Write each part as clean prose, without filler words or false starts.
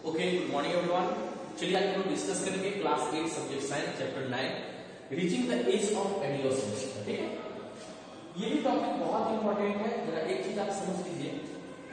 Okay, good morning everyone. चलिए आज हम डिस्कस करेंगे class 8 subject science chapter 9 reaching the age of adolescence. ठीक है, ये भी टॉपिक बहुत इंपॉर्टेंट है। जरा एक चीज आप समझ लीजिए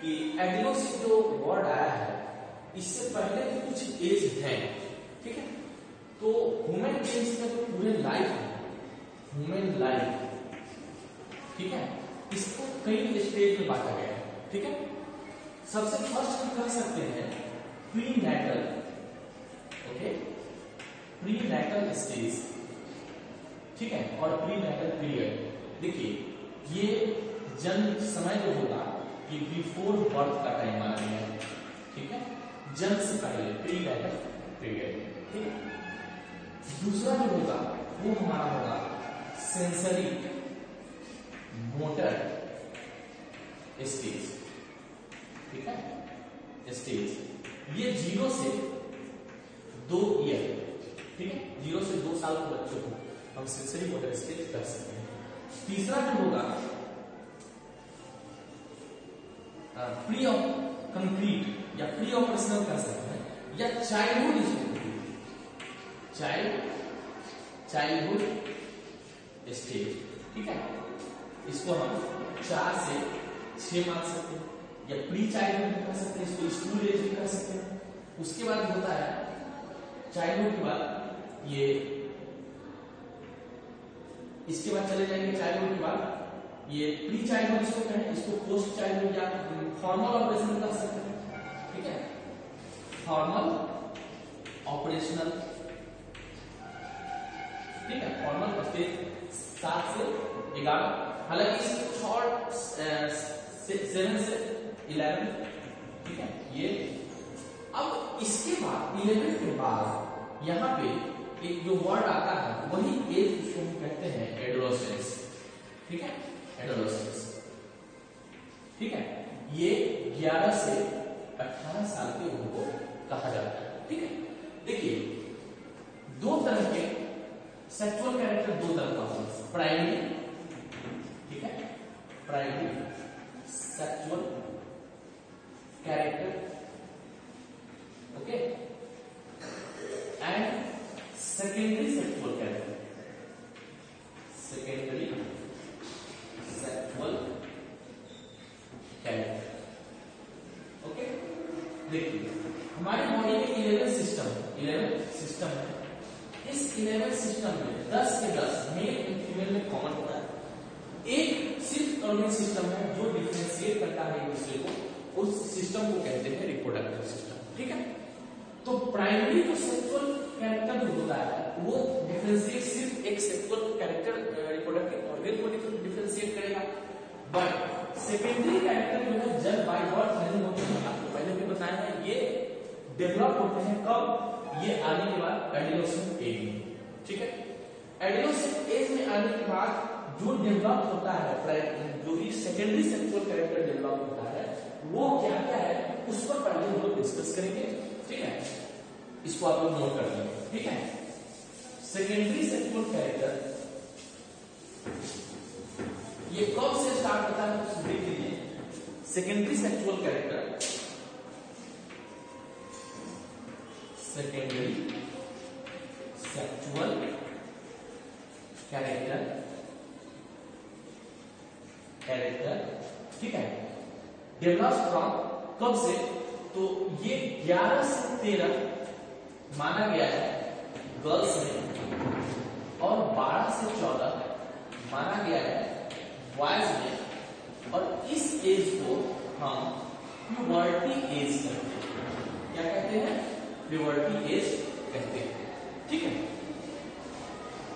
कि एडोलेसेंस जो वर्ड आया है इससे पहले भी कुछ एज है। ठीक है, तो ह्यूमन बीइंग्स का जो पूरे लाइफ है, ह्यूमन लाइफ, ठीक है, इसको कई स्टेज में बांटा गया है। ठीक है, सबसे फर्स्ट हम कह सकते हैं प्रीनैटल। ओके, प्रीनैटल स्टेज, ठीक है, और प्रीनैटल पीरियड। देखिए, ये जन्म समय जो होगा ये बिफोर बर्थ का टाइम माना गया है। ठीक है, जन्म से पहले प्रीनैटल पीरियड। ठीक है, दूसरा जो होगा वो हमारा होगा सेंसरी मोटर स्टेज। ठीक है, स्टेज ये 0 से 2 ईयर, ठीक है, 0 से 2 साल के बच्चों को हम सेंसरी मोटर स्टेज कर सकते हैं। तीसरा जो होगा प्री कंक्रीट या प्री ऑपरेशनल कर सकते हैं, या चाइल्डहुड स्टेज। ठीक है, इसको हम 4 से 6 मान सकते हैं, या प्री चाइल्डहुड कर सकते हैं, इसको स्कूल एज भी कर सकते हैं। उसके बाद होता है चाइल्डहुड के बाद ये, इसके बाद चले जाएंगे चाइल्डहुड के बाद ये प्री चाइल्डहुड इसको कहें, इसको पोस्ट चाइल्डहुड या फॉर्मल ऑपरेशन कर सकते हैं। ठीक है, फॉर्मल ऑपरेशनल, ठीक है, फॉर्मल स्टेज 7 से 11। हालांकि इसको शॉर्ट 7 से 11। ठीक है, ये अब इसके बाद 11 के बाद यहां पे एक जो वर्ड आता है वही एज, उसको हम कहते हैं एडोलेसेंस। ठीक है, एडोलेसेंस। ठीक है, ये 11 से 18 साल के उम्र को कहा जाता है। ठीक है, देखिए दो तरह के सेक्सुअल कैरेक्टर, दो तरह का होता है, प्राइमरी, ठीक है, primary sexual character, okay, and secondary sexual character, secondary sexual character. Okay, देखिए हमारी बॉडी में 11 सिस्टम है। इस 11 सिस्टम में 10 के 10 मेल एंड फीमेल में कॉमन होता है। एक सिर्फ ऑर्गन सिस्टम है जो डिफरेंशिएट करता है एक दूसरे को, उस सिस्टम को कहते हैं रिप्रोडक्टिव सिस्टम। ठीक है, तो प्राइमरी जो सेक्सुअल कैरेक्टर जो होता है वो डिफरेंशिएट सिर्फ एक सेक्सुअल कैरेक्टर रिप्रोडक्टिव ऑर्गन को डिफरेंशिएट करेगा, बट सेकेंडरी कैरेक्टर जो है जब बाय बर्थ नहीं होते हैं, आपको पहले भी बताया है, ये डेवलप होते हैं कब, ये आने के बाद एडोलेसेंट एज में। ठीक है, एडोलेसेंट एज में आने के बाद जो डेवलप होता है, जो भी सेकेंडरी सेक्सुअल कैरेक्टर डेवलप होता है वो क्या क्या है, उस पर पहले हम लोग डिस्कस करेंगे। ठीक है, इसको आप लोग नोट कर लेंगे। ठीक है, सेकेंडरी सेक्सुअल कैरेक्टर ये कब से स्टार्ट होता है, तो देख लीजिए। Secondary sexual character, secondary sexual character, ठीक है, डेवलप फ्रॉम कब से, तो ये 11 से 13 माना गया है गर्ल्स में, और 12 से 14 माना गया है बॉयज में, और इस एज को हम प्यूबर्टी एज कहते हैं। क्या कहते हैं? प्यूबर्टी एज कहते हैं। ठीक है,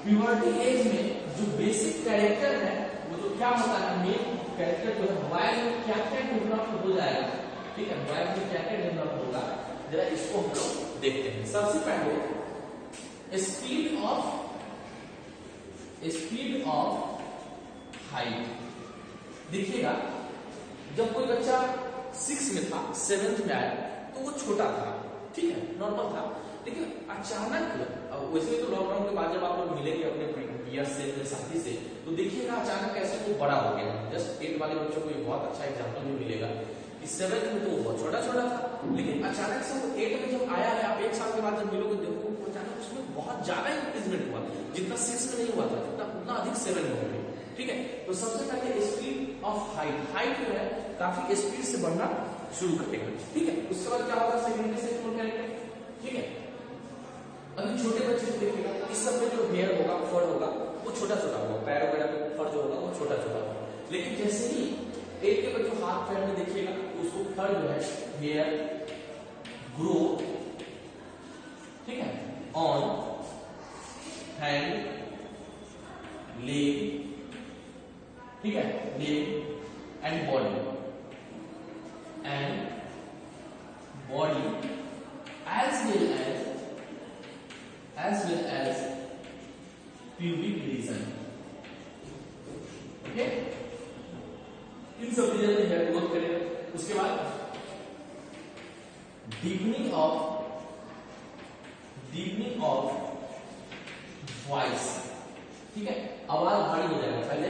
प्यूबर्टी एज में जो बेसिक कैरेक्टर है वो तो क्या होता है, मेन कैरेक्टर जो है बॉयज में क्या क्या डेवलप हो जाएगा। ठीक है, बॉयज में क्या क्या डेवलप होगा, जरा इसको हम लोग देखते हैं। सबसे पहले स्पीड ऑफ हाइट। देखिएगा, जब कोई बच्चा 6 में था, 7th में आया तो वो छोटा था, ठीक है, नॉर्मल था, लेकिन अचानक, वैसे तो लॉकडाउन के बाद जब आप लोग मिलेंगे अपने पीयर से, अपने साथी से, तो देखिएगा अचानक कैसे वो बड़ा हो गया। जस्ट 8 वाले बच्चों को ये बहुत अच्छा एग्जाम्पल भी मिलेगा कि 7th में तो वो बहुत छोटा छोटा था, लेकिन अचानक से वो 8 में जब आया है, आप 1 साल के बाद जब मिलोगे देखो अचानक उसमें बहुत ज्यादा इंक्रीजमेंट हुआ, जितना 6 में नहीं हुआ था उतना अधिक 7 में हो गया। ठीक है, तो सबसे पहले स्पीड ऑफ हाइट जो है काफी स्पीड से बढ़ना शुरू करेगा। ठीक है, उसके बाद क्या होगा, सेकेंडरी सेक्सुअल कैरेक्टर। ठीक है, अभी छोटे बच्चे को देखिएगा, इस सब में जो हेयर होगा, फर होगा, वो छोटा छोटा होगा, पैर वगैरह में फर जो होगा वो छोटा छोटा होगा। लेकिन जैसे ही एक के बच्चों हाथ पैर में देखिएगा तो उसको फर जो है, हेयर ग्रो, ठीक है, ऑन हैंड, लेग, ठीक है, leg and body as well as pubic region। Okay, इन सब रीजन में हेयर ग्रोथ करेगा। उसके बाद डीपनिंग ऑफ वॉइस, ठीक है, आवाज भारी हो जाएगा। पहले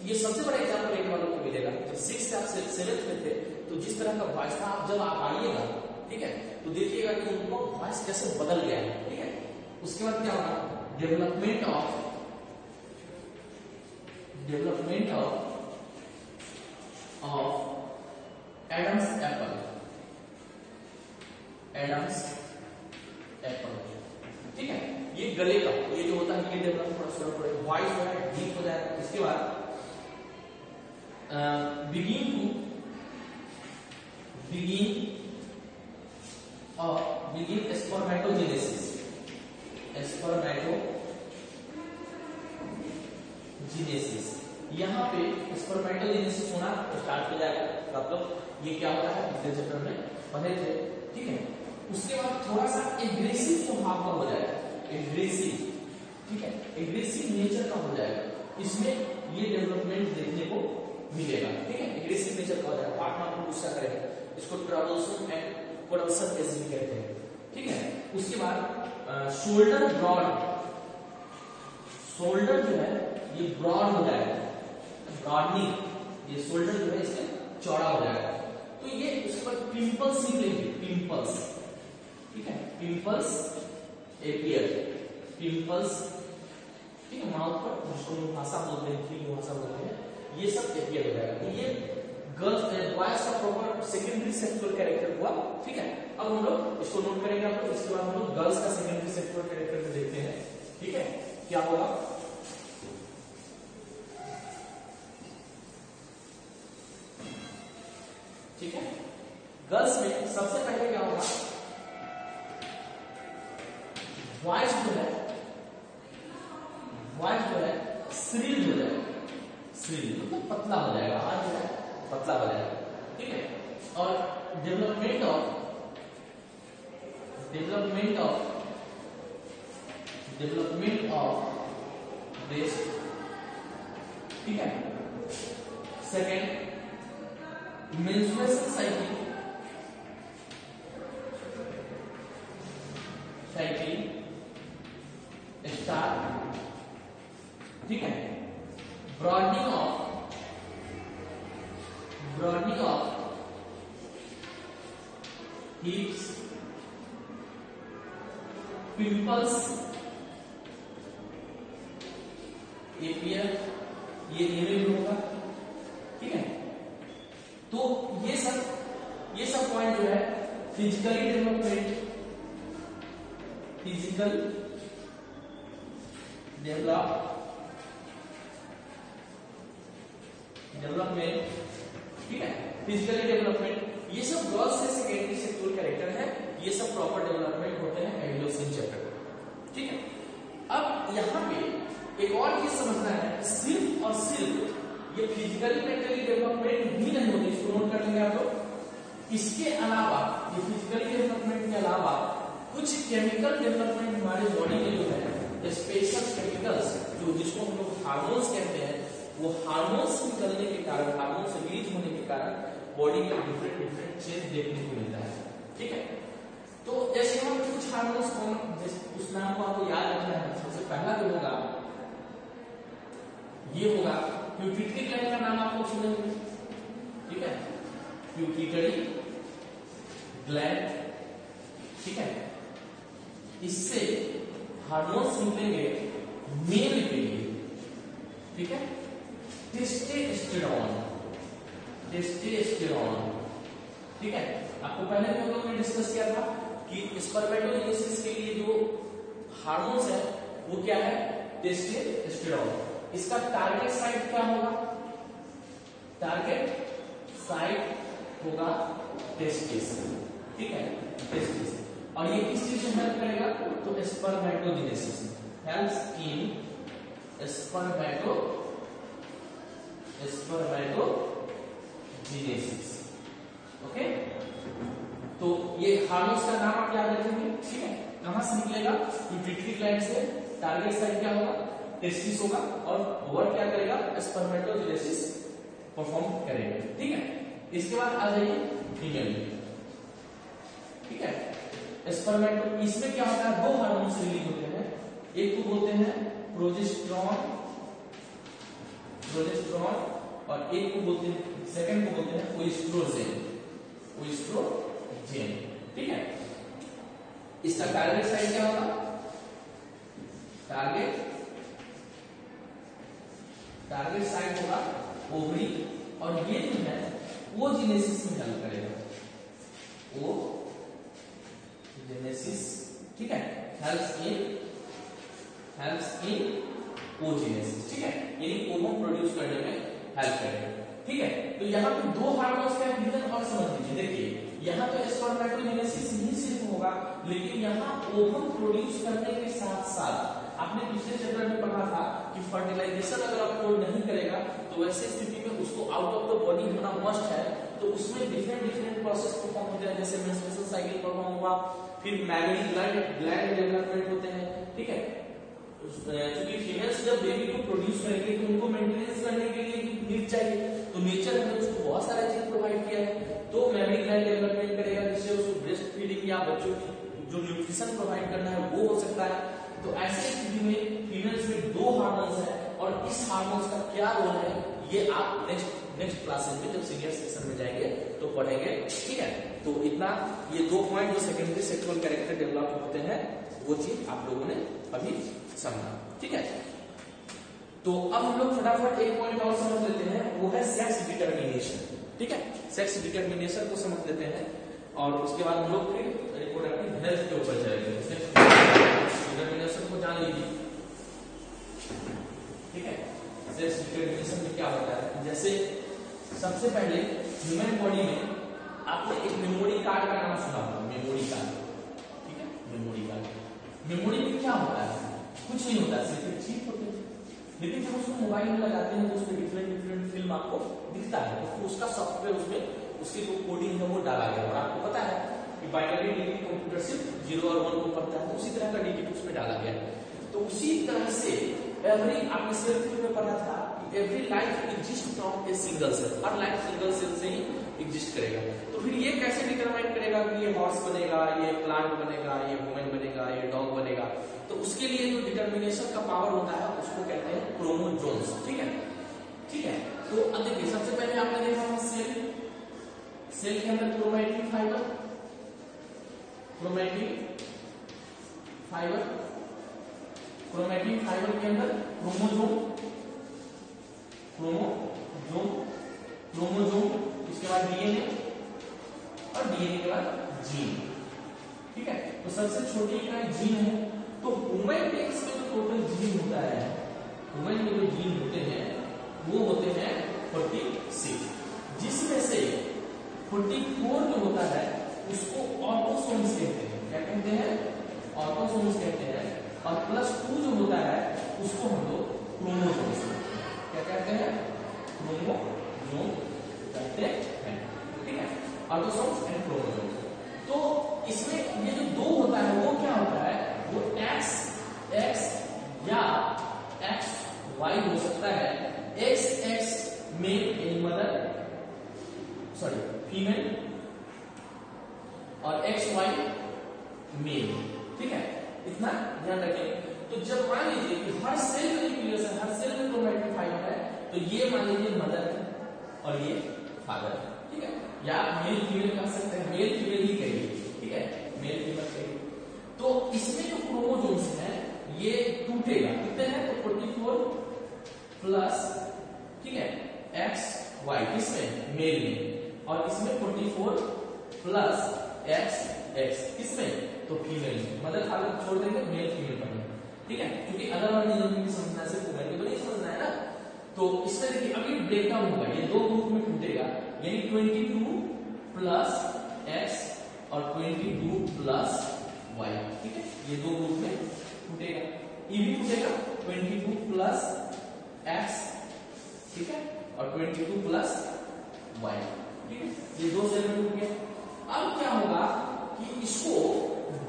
ये सबसे बड़ा एग्जांपल एक बार आपको मिलेगा, जब 6 से आप 7th में थे तो जिस तरह का वॉइस था, आप जब आप आइएगा, ठीक है, तो देखिएगा कि उनको वॉइस कैसे बदल गया है। ठीक है, उसके बाद क्या होगा, डेवलपमेंट ऑफ एडम्स एप्पल। ठीक है, ये गले का ये जो होता है, ये डेवलप वॉइस जो है डीप हो जाएगा। इसके बाद begin स्पर्मेटोजेनेसिस। यहाँ पे स्पर्मेटोजेनेसिस होना स्टार्ट हो जाएगा। मतलब ये क्या होता है, पिछले चैप्टर में पढ़े थे। ठीक है, उसके बाद थोड़ा सा एग्रेसिव स्वभाव का हो जाएगा, एग्रेसिव, ठीक है, एग्रेसिव नेचर का हो जाएगा। इसमें ये डेवलपमेंट देखने को मिलेगा। ठीक है, एग्रेसिव नेचर का हो जाएगा, पार्टनर को गुस्सा करेगा, इसको ट्रबलसम एंड कोडल्सन एज भी कहते हैं। ठीक है, उसके बाद शोल्डर जो है ये ब्रॉड हो जाएगा, ब्रॉडनिंग, ये शोल्डर जो है इससे चौड़ा हो जाएगा। तो ये उसके बाद पिंपल्स निकलेंगे, पिंपल्स, ठीक है, पिंपल्स एपियर, पिंपल्स, ठीक है, माउथ पर, जिसको भाषा बोलते हैं, भाषा बोलते हैं, ये सब एपियर हो जाएगा। तो ये गर्ल्स बॉयज का प्रॉपर सेकेंडरी सेक्सुअल कैरेक्टर हुआ। ठीक है, अब हम लोग इसको नोट करेंगे। आप लोग इसके बाद हम लोग गर्ल्स का सेकेंडरी सेक्सुअल कैरेक्टर देखते हैं। ठीक है, क्या होगा, ठीक है, गर्ल्स में सबसे पहले क्या होगा, वॉइस जो है श्रिल हो जाएगा, श्रिल मतलब पतला हो जाएगा, आवाज जो है पतला हो जाएगा। ठीक है, और डेवलपमेंट ऑफ ब्रेस्ट। ठीक है, सेकेंड मेंस्ट्रुएशन साइकिल स्टार्ट। ठीक है, ब्रॉडनिंग ऑफ हिप्स, पिंपल्स एपियर, ये इमेज होगा। ठीक है, तो ये सब पॉइंट जो है फिजिकली डेवलपमेंट, फिजिकल डेवलपमेंट, ठीक है, फिजिकली डेवलपमेंट, ये सब गर्ल्स से सेकेंडरी सेक्सुअल कैरेक्टर है। ये सब प्रॉपर डेवलपमेंट होते हैं एडोलेसेंस चैप्टर में। ठीक है, अब यहाँ पे एक और चीज समझना है, सिर्फ और सिर्फ ये फिजिकली मेंटली डेवलपमेंट भी नहीं होती, इसको नोट कर लेंगे आप लोग। इसके अलावा, ये फिजिकली डेवलपमेंट के अलावा कुछ केमिकल डेवलपमेंट हमारे बॉडी में जो है, स्पेशल केमिकल्स जो जिसको हम लोग हार्मोन्स कहते हैं, वो हार्मोन्स निकलने के कारण, हार्मोन्स रिलीज होने के कारण बॉडी में डिफरेंट चेंज देखने को मिलता है। ठीक है, तो जैसे हम कुछ हार्मोन्स को, उस नाम को आपको याद रखना है। सबसे पहला जो होगा ये होगा पिट्यूटरी ग्लैंड का नाम आपको सुनेंगे। ठीक है, पिट्यूटरी ग्लैंड, ठीक है। इससे हार्मोन्स निकलेंगे मेल के लिए, ठीक है। टेस्टोस्टेरोन, टेस्टोस्टेरोन, ठीक है। आपको पहले भी हम लोगों ने डिस्कस किया था कि स्पर्मेटोजेनेसिस के लिए जो हार्मोन्स है वो क्या है, टेस्टोस्टेरोन। इसका टारगेट साइट क्या होगा, टारगेट साइट होगा टेस्टिस, ठीक है, टेस्टिस। और ये किस चीज में हेल्प करेगा, तो spermatogenesis, helps in spermatogenesis, okay. तो ये हार्मोन्स का नाम आप याद रखेंगे, ठीक है। कहां से निकलेगा, ये पिट्यूटरी ग्लैंड से, टारगेट साइट क्या होगा, टेस्टिस होगा, और वर्क क्या करेगा, स्पर्मेटोजेनेसिस परफॉर्म करेगा, ठीक है। इसके बाद आ जाइए फीमेल, ठीक है। स्पर्मेटो, इसमें क्या होता है, दो हार्मोन्स रिलीज होते हैं, एक को बोलते हैं प्रोजेस्टेरॉन, प्रोजेस्टेरॉन, और एक को बोलते हैं, सेकंड को बोलते हैं ओएस्ट्रोजेन, ओएस्ट्रोजेन, ठीक है। इसका टारगेट साइट क्या होगा, टारगेट साइट होगा ओवरी, और ये जो है ओजेनेसिस में हेल्प करेगा, ओजेनेसिस, ठीक है, हेल्प्स इन ओजेनेसिस, ठीक है, यानी ओवम प्रोड्यूस करने में हेल्प करेगा, ठीक है। तो यहाँ पे दो हार्मोन्स का रीजन और समझ लीजिए, देखिए यहाँ तो स्पर्मेटोजेनेसिस ही सिर्फ होगा, लेकिन यहाँ ओवम प्रोड्यूस करने के साथ साथ आपने दूसरे चैप्टर में पढ़ा था कि फर्टिलाइजेशन अगर आपको नहीं करेगा तो वैसे स्थिति में उसको आउट ऑफ द बॉडी होना मस्ट है, तो उसमें डिफरेंट प्रोसेस परफॉर्म होते हैं, जैसे मेंस्ट्रुएशन साइकिल परफॉर्म हुआ, फिर मैमरी ग्लैंड डेवलपमेंट होते हैं, ठीक है। क्योंकि फीमेल्स जब बेबी को प्रोड्यूस करेंगे तो उनको मेंटेनेंस करने के लिए नीड चाहिए, तो नेचर ने उसको बहुत सारा चीज प्रोवाइड किया है, तो मैमरी ग्लैंड डेवलपमेंट करेगा, जिससे उसको ब्रेस्ट फीडिंग या बच्चों की जो न्यूट्रिशन प्रोवाइड करना है वो हो सकता है। तो ऐसी स्थिति में फीमेल्स में दो हार्मोन्स है, और इस हार्मोन्स का क्या रोल है ये आप नेक्स्ट क्लासेस में जब सीनियर सेक्शन में जाएंगे तो पढ़ेंगे, ठीक है। तो इतना, ये दो पॉइंट जो सेकेंडरी सेक्सुअल कैरेक्टर डेवलप होते हैं वो चीज आप लोगों ने अभी समझा, ठीक है। तो अब हम लोग फटाफट एक पॉइंट और समझ लेते हैं, वो है सेक्स डिटर्मिनेशन, ठीक है। सेक्स डिटर्मिनेशन को समझ लेते हैं, और उसके बाद हम लोग फिर रिप्रोडक्टिव हेल्थ के ऊपर जाएंगे। सेक्स डिटर्मिनेशन को जान लीजिए, ठीक है। सेक्स डिटर्मिनेशन में क्या होता है, जैसे सबसे पहले ह्यूमन बॉडी में आपने एक मेमोरी कार्ड का नाम सुना होगा, मेमोरी कार्ड, ठीक है, मेमोरी कार्ड। मेमोरी में क्या होता है, कुछ नहीं होता, सिर्फ चिप होते हैं, लेकिन जब उसको मोबाइल में लगाते हैं तो उसमें डिफरेंट फिल्म आपको दिखता है, तो उसका सॉफ्टवेयर उसमें उसकी जो कोडिंग है वो डाला गया, और आपको पता है कि बाइनरी डिजिट कंप्यूटर सिर्फ 0 और 1 को पढ़ता है, तो उसी तरह का डिजिट उसमें डाला गया। तो उसी तरह से एवरी, आपने सेल थ्योरी में पढ़ा था कि every life exist from a single cell, हर लाइफ सिंगल सेल से ही एग्जिस्ट करेगा। तो फिर ये कैसे डिटरमाइन करेगा कि ये हॉर्स बनेगा, ये प्लांट बनेगा, ये वुमेन बनेगा, ये डॉग बनेगा, तो उसके लिए जो डिटरमिनेशन का पावर होता है उसको कहते हैं क्रोमोसोम्स, ठीक है, ठीक है। तो अब देखिए, सबसे पहले आपने देखा था सेल, सेल के अंदर chromatin fibre, chromatin fibre, chromatin fibre के अंदर क्रोमोसोम, क्रोमोसोम, क्रोमोसोम, उसके बाद डीएनए, और डीएनए के बाद जीन, ठीक है। तो सबसे छोटी इकाई जीन है, तो ह्यूमन बीइंग्स में जो टोटल जीन होता है, ह्यूमन में जो जीन होते हैं वो होते हैं 46, जिसमें से 44 जो होता है उसको ऑटोसोम्स कहते हैं, क्या कहते हैं, ऑटोसोम्स कहते हैं, और +2 जो होता है उसको हम लोग क्रोमोसोम्स, क्या कहते हैं, क्रोमोसोम कहते हैं, ठीक है, ऑटोसोम्स एंड क्रोमोसोम्स। तो इसमें ये जो दो होता है वो क्या होता है, वो XX या XY हो सकता है, XX मेल यानी मदर, सॉरी फीमेल, और XY मेल, ठीक है, इतना ध्यान रखें। तो जब मान लीजिए कि हर सेल में न्यूक्लियस है, हर सेल में क्रोमैटिन फाइबर है, तो ये मान लीजिए मदर है और ये फादर है, ठीक है। या मेल फीमेल कह सकते हैं, मेल फीमेल ही कहिए, ठीक है, मेल फीमेल कहिए। तो इसमें जो क्रोमोसोम्स है ये टूटेगा, कितने हैं, तो 44 प्लस, ठीक है, एक्स वाई, किसमें, मेल में, और इसमें 44 प्लस एक्स एक्स, किसमें, तो फीमेल में। मतलब खाली छोड़ देंगे, मेल फीमेल पढ़ेंगे, ठीक है, क्योंकि अदर वाली नियम भी समझना है, सिर्फ फीमेल को नहीं समझना है ना। तो इसमें देखिए अभी ब्रेक डाउन होगा, ये दो ग्रुप में टूटेगा, यानी 22 प्लस एक्स और 22 प्लस वाई, ठीक है, ये दो ग्रुप में टूटेगा। ये भी टूटेगा 22 प्लस एक्स, ठीक है, और 22 प्लस वाई, ठीक है, ये दो सेल में टूट गया। अब क्या होगा कि इसको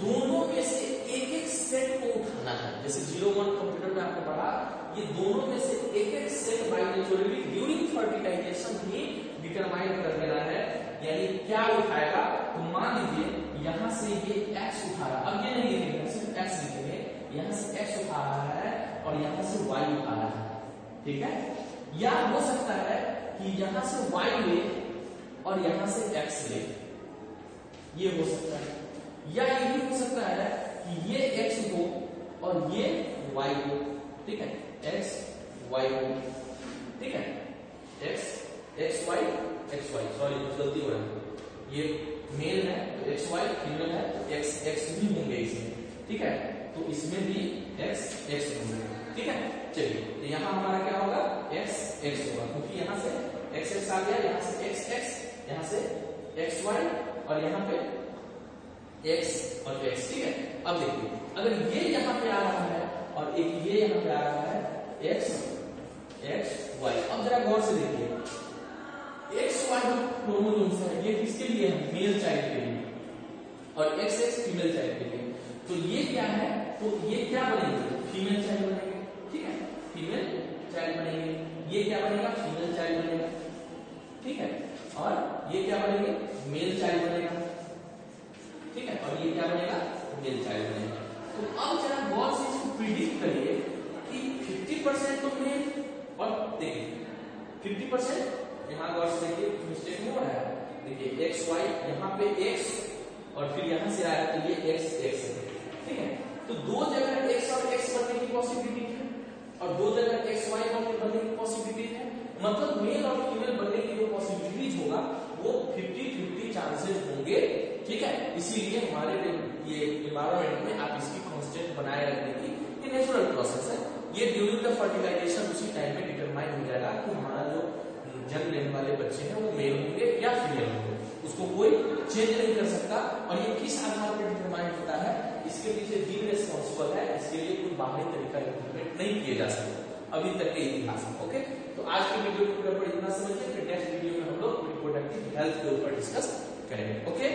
दोनों में से एक एक सेट को उठाना है, जैसे 01 कंप्यूटर में आपने पढ़ा, ये दोनों में से एक एक set by naturally during fertilisation ही डिटरमाइन कर देना है। यानी क्या उठाएगा, तो मान लीजिए यहां से ये x उठा रहा है, अब ये नहीं लिखेंगे, सिर्फ x लिखेंगे, यहां से x उठा रहा है और यहां से y उठा रहा है, ठीक है। या हो सकता है कि यहां से y ले और यहां से x ले, ये हो सकता है। या ये भी हो सकता है कि ये x हो और ये y हो, ठीक है, x y हो, ठीक है, x y x y, sorry गलती हो रहा है, ये मेल है तो x y, फीमेल है तो x x भी होंगे इसमें, ठीक है, तो इसमें भी x x होंगे, ठीक है। चलिए तो यहाँ हमारा क्या होगा, x x होगा, क्योंकि यहाँ से x x आ गया, यहाँ से x x, यहाँ से x y और यहाँ पे x और x, ठीक है। अब देखिए अगर ये यहाँ पे आ रहा है और एक ये यहाँ पे आ रहा है x x y, अब जरा गौर से देखिए एक्स वाई क्रोमोसोम्स है, ये किसके लिए है, मेल चाइल्ड के लिए, और एक्स एक्स फीमेल चाइल्ड के लिए। तो ये क्या है, तो ये क्या बनेंगे, फीमेल चाइल्ड बनेंगे, ठीक है, फीमेल चाइल्ड बनेंगे। ये क्या बनेगा, फीमेल चाइल्ड बनेगा, ठीक है, और ये क्या बनेंगे, मेल चाइल्ड बनेगा, ठीक है, और ये क्या बनेगा, मेल चाइल्ड बनेगा। तो अब जरा गौर से इसको प्रिडिक्ट करिए कि 50% तो मेल, और देखिए 50%, यहाँ गौर से देखिए मिस्टेक नहीं हो रहा है, देखिए एक्स वाई, यहाँ पे एक्स और फिर यहाँ से आया तो ये एक्स एक्स है, ठीक है। तो दो जगह एक्स और एक्स बनने की पॉसिबिलिटी है और दो जगह एक्स वाई बनने की पॉसिबिलिटी है, मतलब मेल और फीमेल बनने की जो पॉसिबिलिटीज होगा वो 50-50 चांसेस होंगे, ठीक है। इसीलिए हमारे ये एनवायरनमेंट में आप इसकी कांस्टेंट बनाए रखने की ये नेचुरल प्रोसेस है। ये ड्यूरिंग द फर्टिलाइजेशन उसी टाइम में डिटरमाइन हो जाएगा कि हमारा जो जन्म लेने वाले बच्चे हैं वो मेल होंगे या फीमेल होंगे, उसको कोई चेंज नहीं कर सकता। और ये किस आधार पर डिटरमाइन होता है, इसके पीछे जीन रिस्पॉन्सिबल है, इसके लिए कोई बाहरी तरीका इम्प्लीमेंट नहीं किए जा सकता अभी तक के इतिहास में। ओके, तो आज के वीडियो के ऊपर इतना समझिए, फिर नेक्स्ट वीडियो में हम लोग रिप्रोडक्टिव हेल्थ के ऊपर डिस्कस करेंगे। ओके।